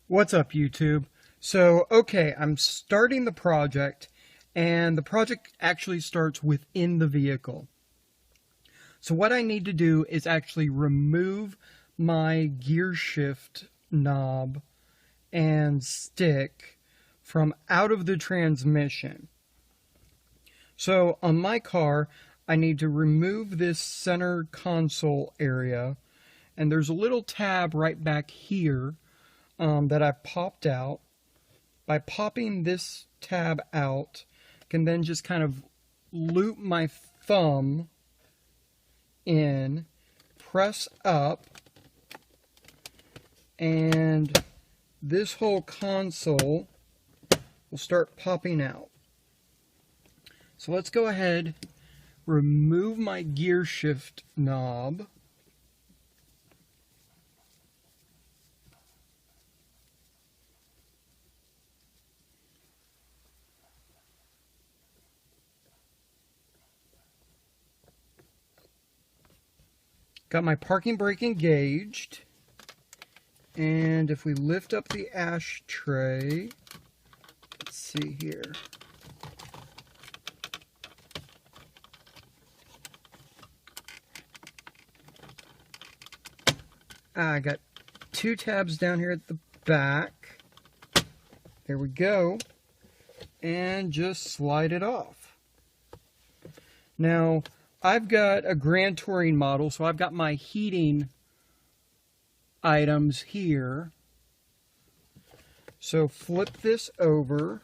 What's up, YouTube? So, okay, I'm starting the project, and the project actually starts within the vehicle. So what I need to do is actually remove my gear shift knob and stick from out of the transmission. So on my car, I need to remove this center console area, and there's a little tab right back here that I've popped out. By popping this tab out, I can then just kind of loop my thumb in, press up, and this whole console will start popping out. So let's go ahead, remove my gear shift knob. Got my parking brake engaged, and if we lift up the ashtray, let's see here. I got two tabs down here at the back. There we go. And just slide it off. Now, I've got a Grand Touring model, so I've got my heating items here. So flip this over.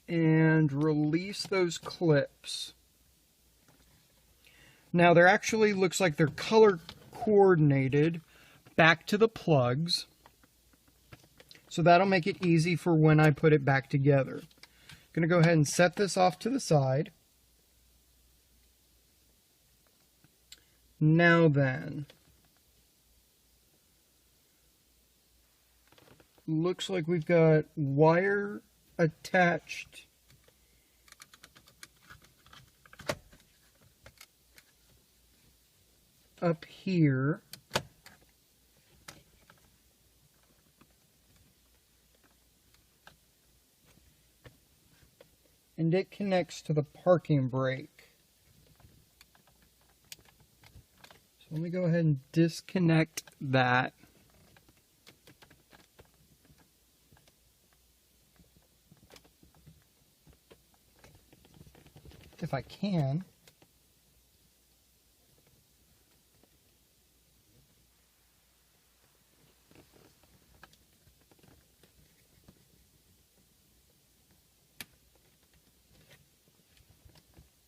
And release those clips. Now there actually looks like they're color coordinated back to the plugs. So that'll make it easy for when I put it back together. I'm going to go ahead and set this off to the side. Now then, looks like we've got wire attached up here. And it connects to the parking brake. So let me go ahead and disconnect that. If I can.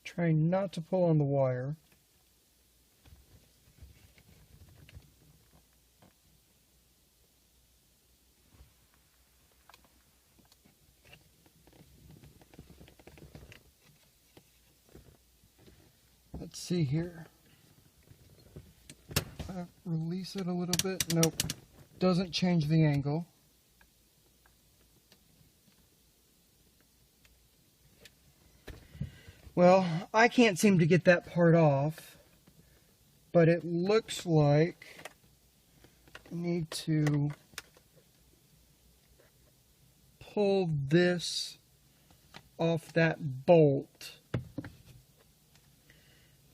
Try not to pull on the wire. Let's see here. Release it a little bit. Nope. Doesn't change the angle. Well, I can't seem to get that part off, but it looks like I need to pull this off that bolt.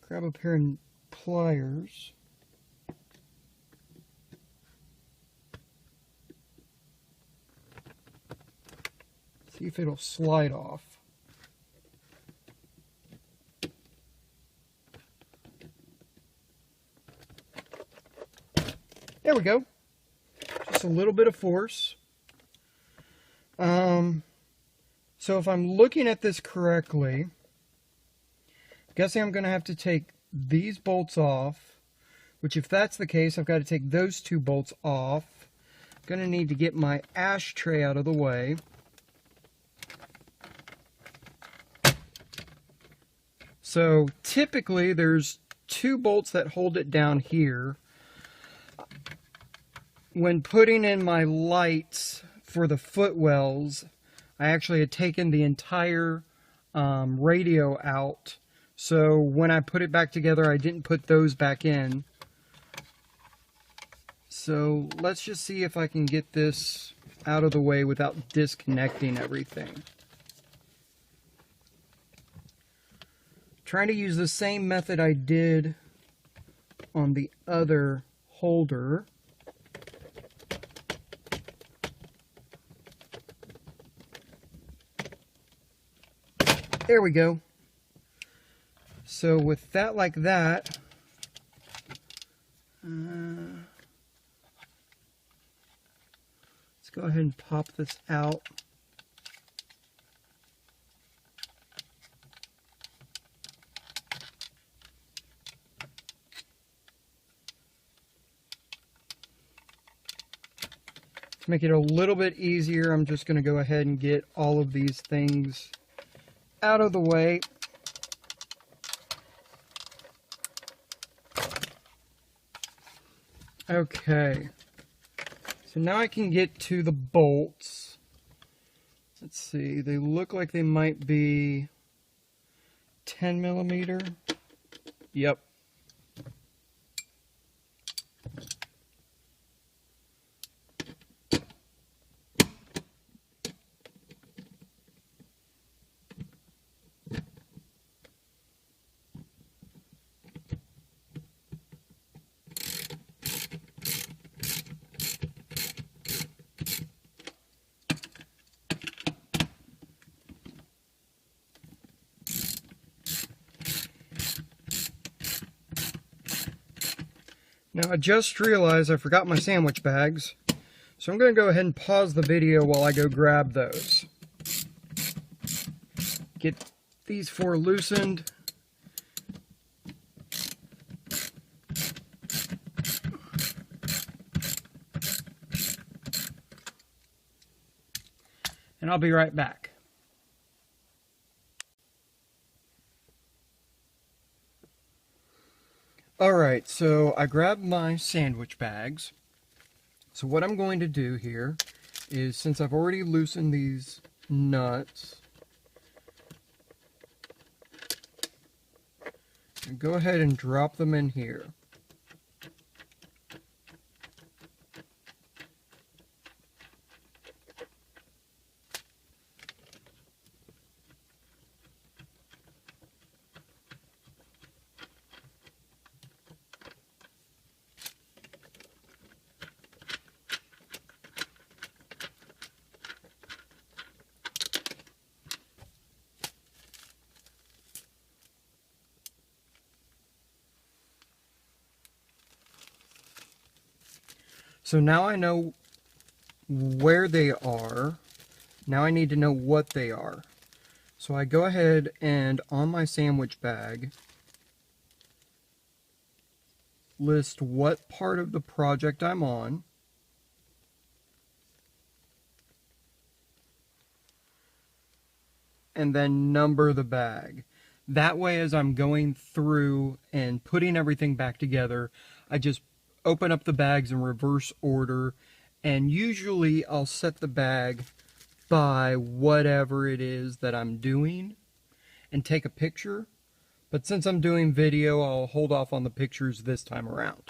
Grab a pair of pliers. See if it'll slide off. There we go. Just a little bit of force. So if I'm looking at this correctly, I'm guessing I'm going to have to take these bolts off, which if that's the case, I've got to take those two bolts off. I'm going to need to get my ashtray out of the way. So typically there's two bolts that hold it down here. When putting in my lights for the footwells, I actually had taken the entire radio out So when I put it back together, I didn't put those back in. So let's just see if I can get this out of the way without disconnecting everything. Trying to use the same method I did on the other holder. There we go. So with that like that, let's go ahead and pop this out. To make it a little bit easier, I'm just going to go ahead and get all of these things out of the way. Okay, so now I can get to the bolts. Let's see, they look like they might be 10 millimeter. Yep. Now I just realized I forgot my sandwich bags, so I'm going to go ahead and pause the video while I go grab those. Get these four loosened. And I'll be right back. Alright, so I grabbed my sandwich bags. So what I'm going to do here is, since I've already loosened these nuts, go ahead and drop them in here. So now I know where they are. Now I need to know what they are. So I go ahead and on my sandwich bag, list what part of the project I'm on. And then number the bag. That way, as I'm going through and putting everything back together, I just open up the bags in reverse order, and usually I'll set the bag by whatever it is that I'm doing and take a picture. But since I'm doing video, I'll hold off on the pictures this time around.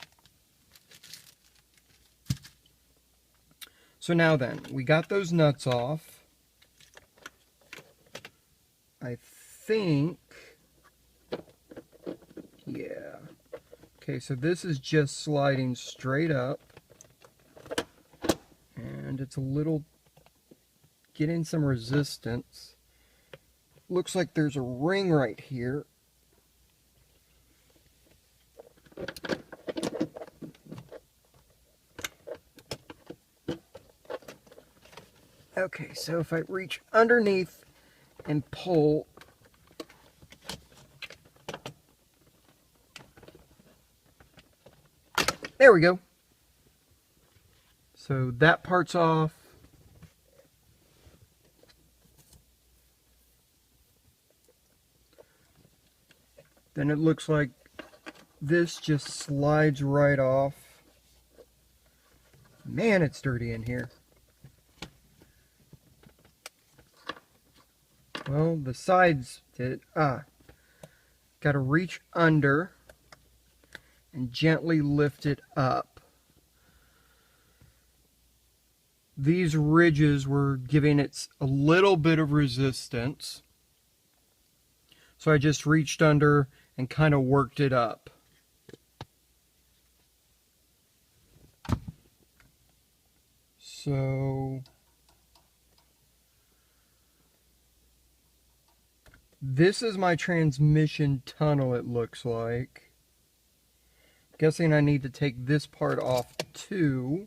So now then, we got those nuts off. I think, yeah. Okay, so this is just sliding straight up, and it's a little, getting some resistance. Looks like there's a ring right here. Okay, so if I reach underneath and pull, there we go. So that part's off. Then it looks like this just slides right off. Man, it's dirty in here. Well, the sides did. Got to reach under and gently lift it up. These ridges were giving it a little bit of resistance. So I just reached under and kind of worked it up. So this is my transmission tunnel, it looks like. Guessing I need to take this part off too.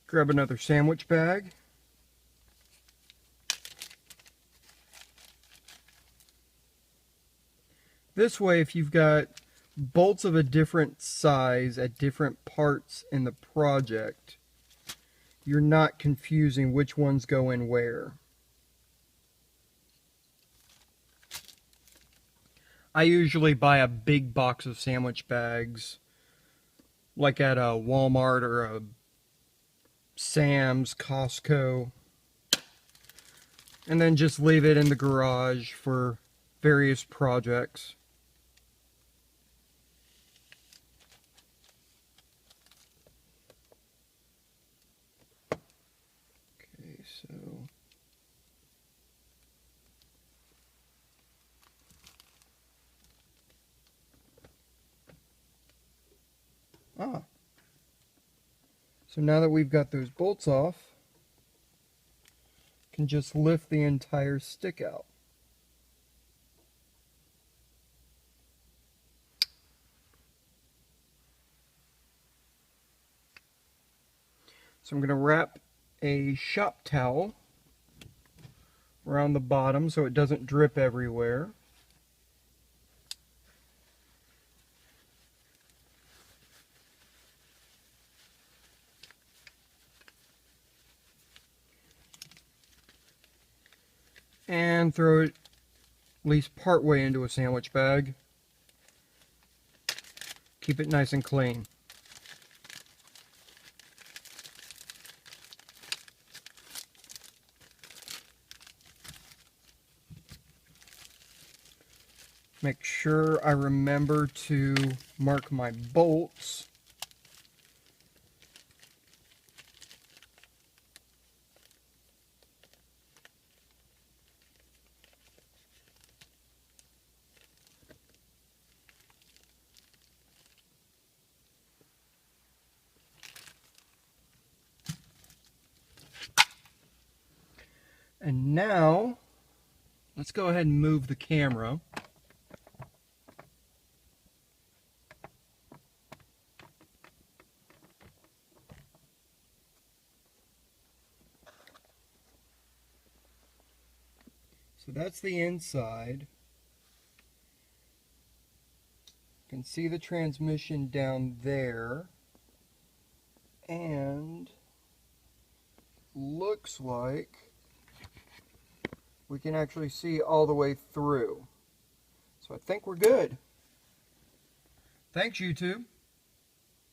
Grab another sandwich bag. This way, if you've got bolts of a different size at different parts in the project, you're not confusing which ones go in where. I usually buy a big box of sandwich bags, like at a Walmart or a Sam's, Costco, and then just leave it in the garage for various projects. Okay, so so now that we've got those bolts off, can just lift the entire stick out. So I'm going to wrap a shop towel around the bottom so it doesn't drip everywhere. And throw it at least part way into a sandwich bag. Keep it nice and clean. Make sure I remember to mark my bolts. And now, let's go ahead and move the camera. So that's the inside. You can see the transmission down there. And looks like we can actually see all the way through. So I think we're good. Thanks, YouTube.